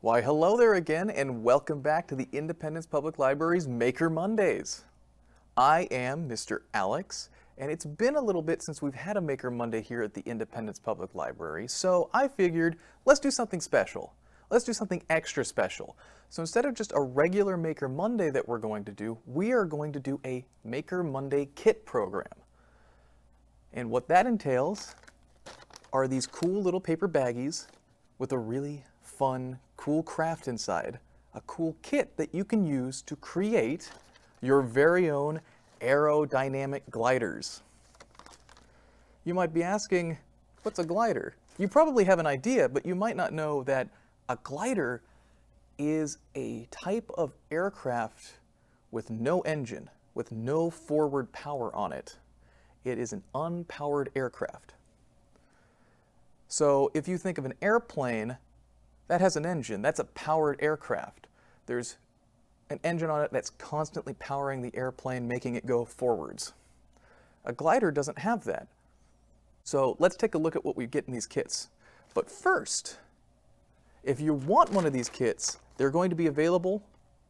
Why, hello there again, and welcome back to the Independence Public Library's Maker Mondays. I am Mr. Alex, and it's been a little bit since we've had a Maker Monday here at the Independence Public Library, so I figured, let's do something special. Let's do something extra special. So instead of just a regular Maker Monday that we're going to do, we are going to do a Maker Monday kit program. And what that entails are these cool little paper baggies with a really fun, cool craft inside, a cool kit that you can use to create your very own aerodynamic gliders. You might be asking, what's a glider? You probably have an idea, but you might not know that a glider is a type of aircraft with no engine, with no forward power on it. It is an unpowered aircraft. So if you think of an airplane, that has an engine, that's a powered aircraft. There's an engine on it that's constantly powering the airplane, making it go forwards. A glider doesn't have that. So let's take a look at what we get in these kits. But first, if you want one of these kits, they're going to be available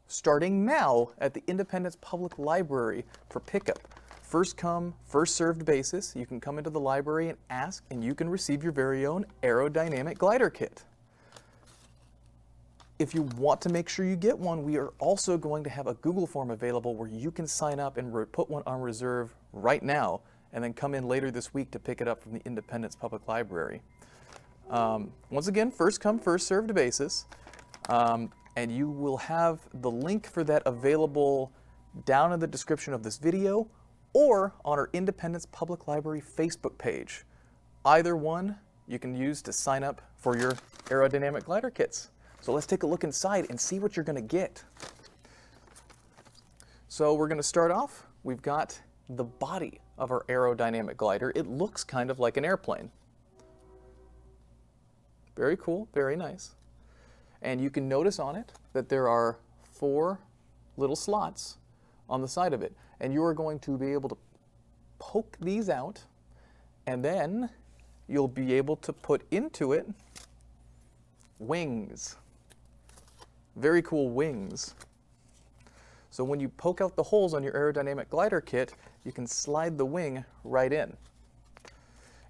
starting now at the Independence Public Library for pickup. First come, first served basis. You can come into the library and ask, and you can receive your very own aerodynamic glider kit. If you want to make sure you get one, we are also going to have a Google form available where you can sign up and put one on reserve right now, and then come in later this week to pick it up from the Independence Public Library. Once again, first come, first served basis, and you will have the link for that available down in the description of this video or on our Independence Public Library Facebook page. Either one you can use to sign up for your aerodynamic glider kits. So let's take a look inside and see what you're going to get. So we're going to start off. We've got the body of our aerodynamic glider. It looks kind of like an airplane. Very cool, very nice. And you can notice on it that there are 4 little slots on the side of it. And you are going to be able to poke these out, and then you'll be able to put into it wings. Very cool wings. So when you poke out the holes on your aerodynamic glider kit, you can slide the wing right in.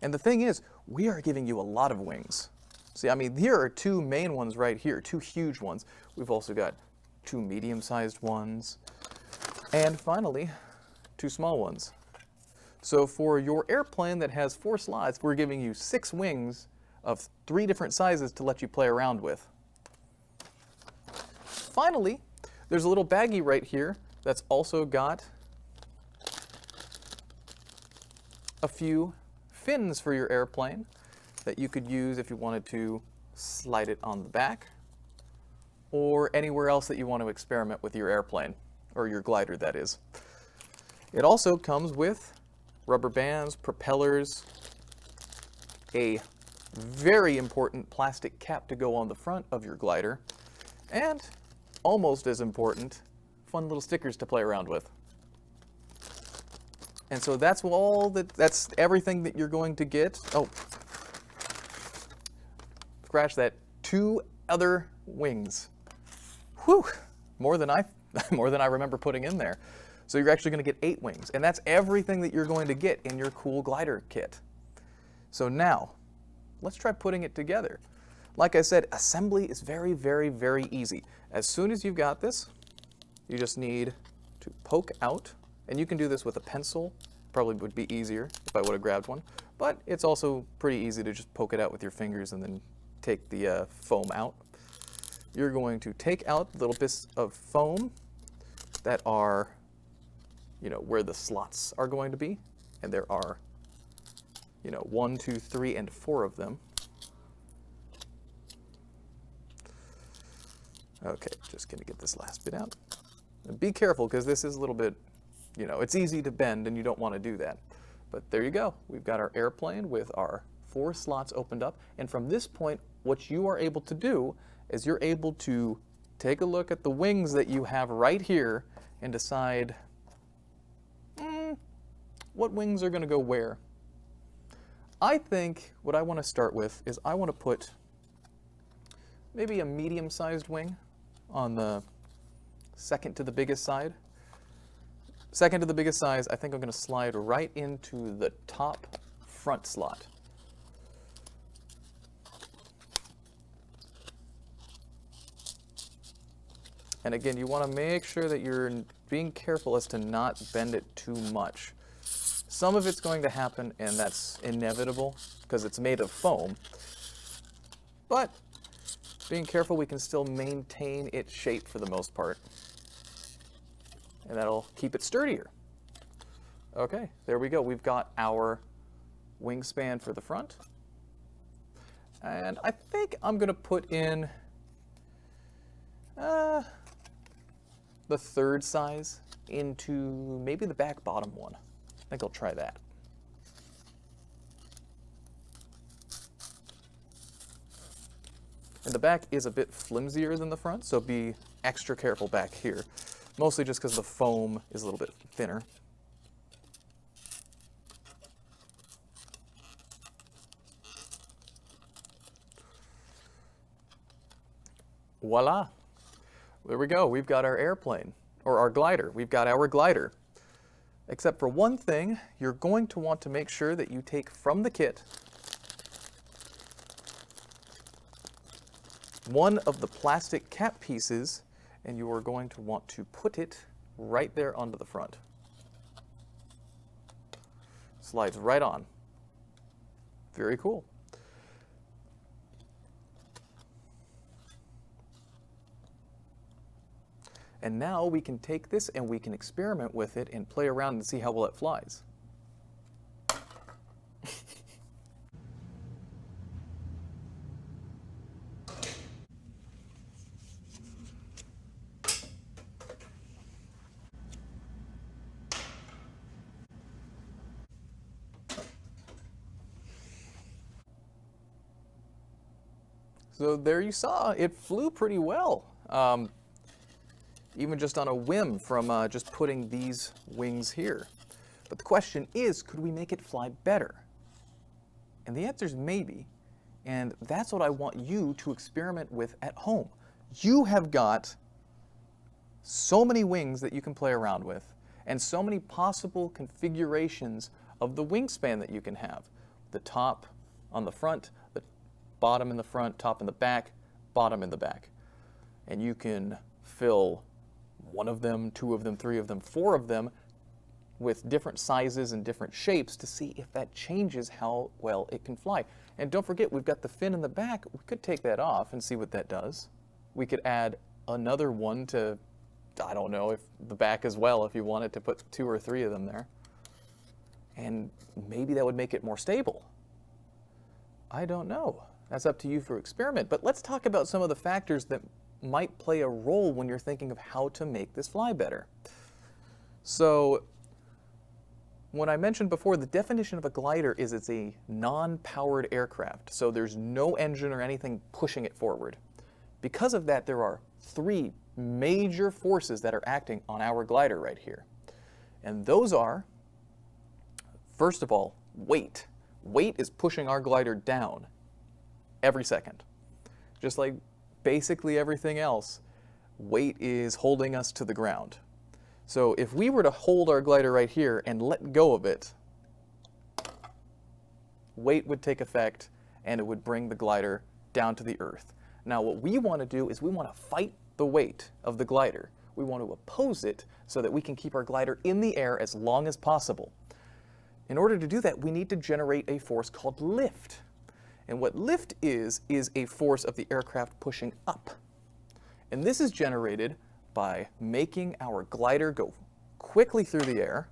And the thing is, we are giving you a lot of wings. See, I mean, here are 2 main ones right here, 2 huge ones. We've also got 2 medium-sized ones, and finally, 2 small ones. So for your airplane that has 4 slots, we're giving you 6 wings of 3 different sizes to let you play around with. Finally, there's a little baggie right here that's also got a few fins for your airplane that you could use if you wanted to slide it on the back or anywhere else that you want to experiment with your airplane, or your glider, that is. It also comes with rubber bands, propellers, a very important plastic cap to go on the front of your glider, and almost as important, fun little stickers to play around with. And so that's that's everything that you're going to get. Oh, scratch that, 2 other wings. Whew, more than I remember putting in there. So you're actually going to get 8 wings, and that's everything that you're going to get in your cool glider kit. So now, let's try putting it together. Like I said, assembly is very, very, very easy. As soon as you've got this, you just need to poke out, and you can do this with a pencil. Probably would be easier if I would have grabbed one, but it's also pretty easy to just poke it out with your fingers and then take the foam out. You're going to take out little bits of foam that are, where the slots are going to be, and there are, 1, 2, 3, and 4 of them. Okay, just gonna get this last bit out. And be careful, because this is a little bit, it's easy to bend and you don't want to do that. But there you go. We've got our airplane with our 4 slots opened up. And from this point, what you are able to do is you're able to take a look at the wings that you have right here and decide what wings are going to go where. I think what I want to start with is I want to put maybe a medium-sized wing on the second to the biggest side. Second to the biggest size, I think I'm going to slide right into the top front slot. And again, you want to make sure that you're being careful as to not bend it too much. Some of it's going to happen, and that's inevitable because it's made of foam. But being careful, we can still maintain its shape for the most part. And that'll keep it sturdier. Okay, there we go. We've got our wingspan for the front. And I think I'm going to put in the third size into maybe the back bottom one. I think I'll try that. And the back is a bit flimsier than the front, so be extra careful back here. Mostly just because the foam is a little bit thinner. Voila! There we go. We've got our airplane, or our glider. We've got our glider. Except for one thing, you're going to want to make sure that you take from the kit one of the plastic cap pieces, and you are going to want to put it right there onto the front. Slides right on. Very cool. And now we can take this and we can experiment with it and play around and see how well it flies. So there you saw, it flew pretty well. Even just on a whim from just putting these wings here. But the question is, could we make it fly better? And the answer is maybe. And that's what I want you to experiment with at home. You have got so many wings that you can play around with, and so many possible configurations of the wingspan that you can have. The top on the front, the bottom in the front, top in the back, bottom in the back. And you can fill one of them, two of them, three of them, four of them with different sizes and different shapes to see if that changes how well it can fly. And don't forget, we've got the fin in the back. We could take that off and see what that does. We could add another one to, I don't know, if the back as well, if you wanted to put two or three of them there. And maybe that would make it more stable. I don't know. That's up to you for experiment. But let's talk about some of the factors that might play a role when you're thinking of how to make this fly better. So, when I mentioned before, the definition of a glider is it's a non-powered aircraft. So there's no engine or anything pushing it forward. Because of that, there are three major forces that are acting on our glider right here. And those are, first of all, weight. Weight is pushing our glider down every second. Just like basically everything else, weight is holding us to the ground. So if we were to hold our glider right here and let go of it, weight would take effect and it would bring the glider down to the earth. Now what we want to do is we want to fight the weight of the glider. We want to oppose it so that we can keep our glider in the air as long as possible. In order to do that, we need to generate a force called lift. And what lift is a force of the aircraft pushing up. And this is generated by making our glider go quickly through the air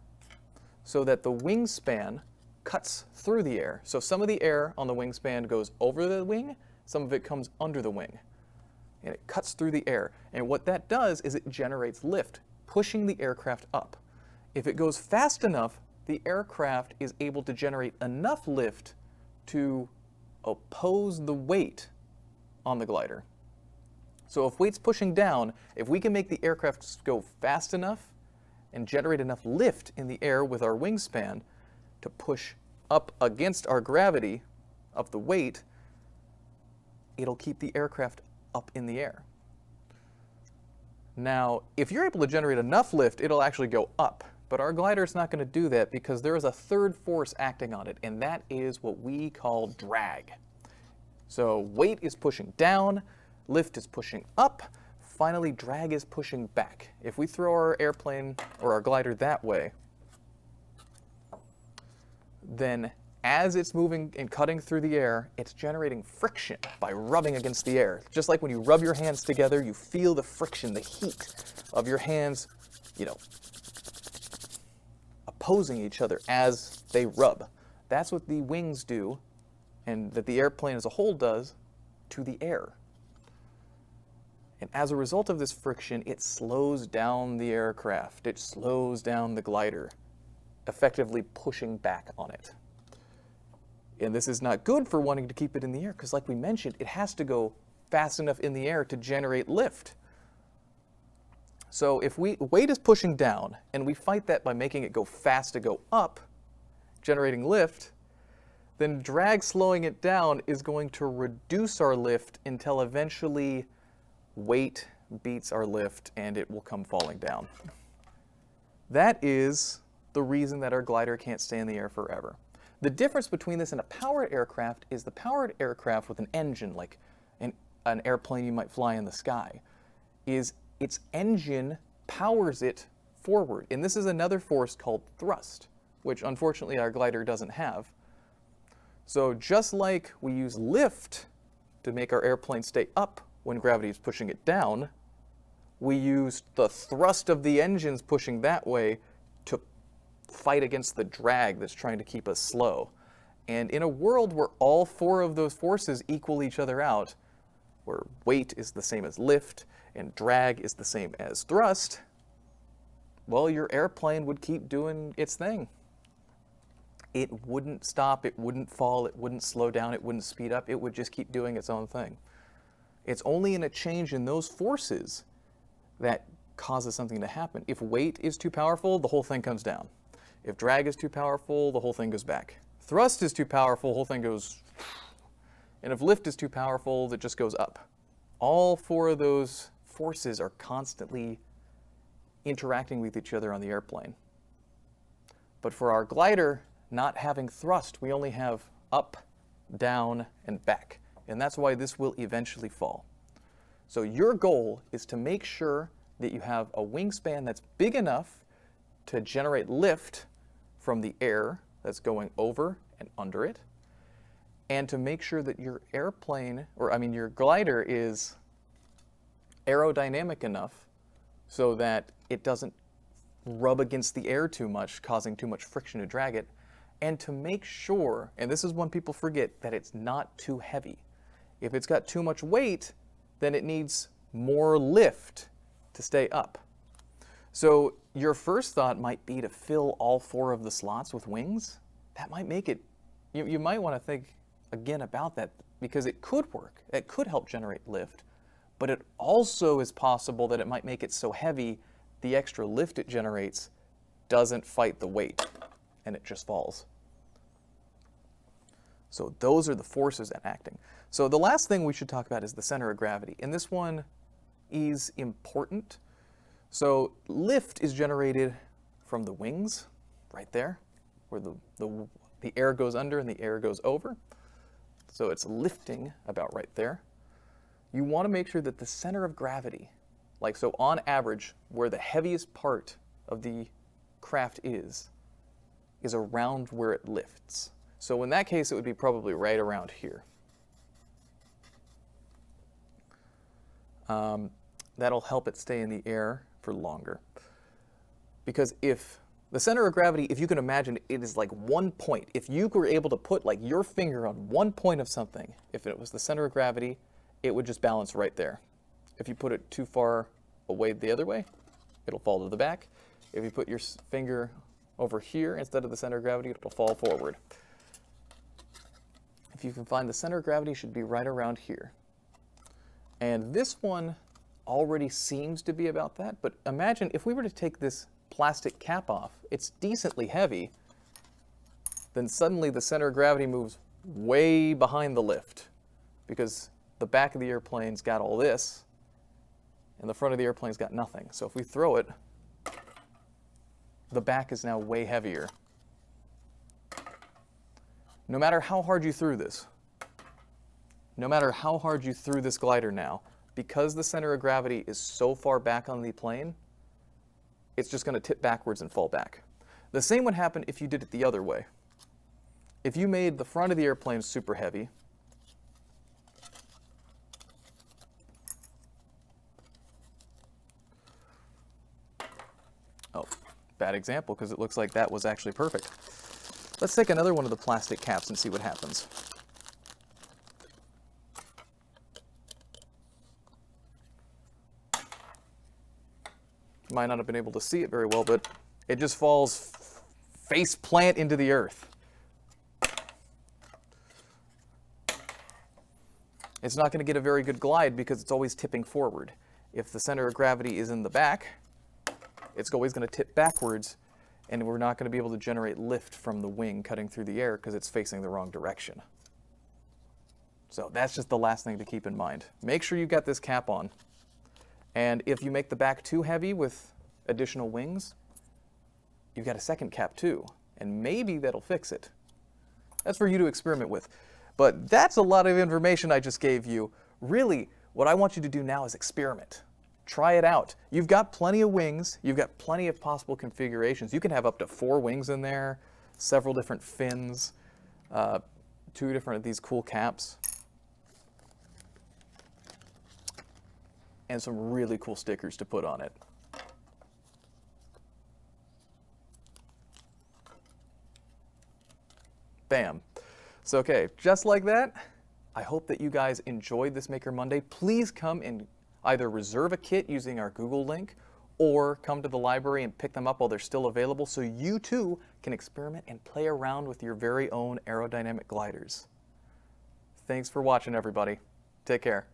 so that the wingspan cuts through the air. So some of the air on the wingspan goes over the wing, some of it comes under the wing. And it cuts through the air. And what that does is it generates lift, pushing the aircraft up. If it goes fast enough, the aircraft is able to generate enough lift to oppose the weight on the glider. So if weight's pushing down, if we can make the aircraft go fast enough and generate enough lift in the air with our wingspan to push up against our gravity of the weight, it'll keep the aircraft up in the air. Now, if you're able to generate enough lift, it'll actually go up. But our glider is not going to do that because there is a third force acting on it, and that is what we call drag. So weight is pushing down, lift is pushing up, finally drag is pushing back. If we throw our airplane or our glider that way, then as it's moving and cutting through the air, it's generating friction by rubbing against the air. Just like when you rub your hands together, you feel the friction, the heat of your hands, opposing each other as they rub. That's what the wings do, and that the airplane as a whole does to the air. And as a result of this friction, it slows down the aircraft. It slows down the glider, effectively pushing back on it. And this is not good for wanting to keep it in the air because, like we mentioned, it has to go fast enough in the air to generate lift. So if weight is pushing down and we fight that by making it go fast to go up, generating lift, then drag slowing it down is going to reduce our lift until eventually weight beats our lift and it will come falling down. That is the reason that our glider can't stay in the air forever. The difference between this and a powered aircraft is the powered aircraft with an engine, like an airplane you might fly in the sky, is its engine powers it forward. And this is another force called thrust, which unfortunately our glider doesn't have. So just like we use lift to make our airplane stay up when gravity is pushing it down, we use the thrust of the engines pushing that way to fight against the drag that's trying to keep us slow. And in a world where all four of those forces equal each other out, where weight is the same as lift and drag is the same as thrust, well, your airplane would keep doing its thing. It wouldn't stop, it wouldn't fall, it wouldn't slow down, it wouldn't speed up, it would just keep doing its own thing. It's only in a change in those forces that causes something to happen. If weight is too powerful, the whole thing comes down. If drag is too powerful, the whole thing goes back. Thrust is too powerful, the whole thing goes. And if lift is too powerful, it just goes up. All four of those forces are constantly interacting with each other on the airplane. But for our glider, not having thrust, we only have up, down, and back. And that's why this will eventually fall. So your goal is to make sure that you have a wingspan that's big enough to generate lift from the air that's going over and under it, and to make sure that your airplane, your glider is aerodynamic enough so that it doesn't rub against the air too much, causing too much friction to drag it, and to make sure, and this is one people forget, that it's not too heavy. If it's got too much weight, then it needs more lift to stay up. So your first thought might be to fill all four of the slots with wings. That might make it, you might want to think again about that, because it could work. It could help generate lift, but it also is possible that it might make it so heavy the extra lift it generates doesn't fight the weight and it just falls. So those are the forces acting. So the last thing we should talk about is the center of gravity, and this one is important. So lift is generated from the wings, right there, where the air goes under and the air goes over. So it's lifting about right there. You want to make sure that the center of gravity, so on average, where the heaviest part of the craft is around where it lifts. So in that case, it would be probably right around here. That'll help it stay in the air for longer. Because if the center of gravity, if you can imagine, it is like one point. If you were able to put your finger on one point of something, if it was the center of gravity, it would just balance right there. If you put it too far away the other way, it'll fall to the back. If you put your finger over here instead of the center of gravity, it'll fall forward. If you can find the center of gravity, should be right around here. And this one already seems to be about that, but imagine if we were to take this plastic cap off, it's decently heavy, then suddenly the center of gravity moves way behind the lift, because the back of the airplane's got all this, and the front of the airplane's got nothing. So if we throw it, the back is now way heavier. No matter how hard you threw this, no matter how hard you threw this glider now, because the center of gravity is so far back on the plane, it's just going to tip backwards and fall back. The same would happen if you did it the other way. If you made the front of the airplane super heavy, oh, bad example because it looks like that was actually perfect. Let's take another one of the plastic caps and see what happens. Might not have been able to see it very well, but it just falls face plant into the earth. It's not going to get a very good glide because it's always tipping forward. If the center of gravity is in the back, it's always going to tip backwards, and we're not going to be able to generate lift from the wing cutting through the air because it's facing the wrong direction. So that's just the last thing to keep in mind. Make sure you've got this cap on. And if you make the back too heavy with additional wings, you've got a second cap too, and maybe that'll fix it. That's for you to experiment with. But that's a lot of information I just gave you. Really, what I want you to do now is experiment. Try it out. You've got plenty of wings. You've got plenty of possible configurations. You can have up to 4 wings in there, several different fins, 2 different of these cool caps, and some really cool stickers to put on it. Bam. So okay, just like that, I hope that you guys enjoyed this Maker Monday. Please come and either reserve a kit using our Google link or come to the library and pick them up while they're still available so you too can experiment and play around with your very own aerodynamic gliders. Thanks for watching, everybody. Take care.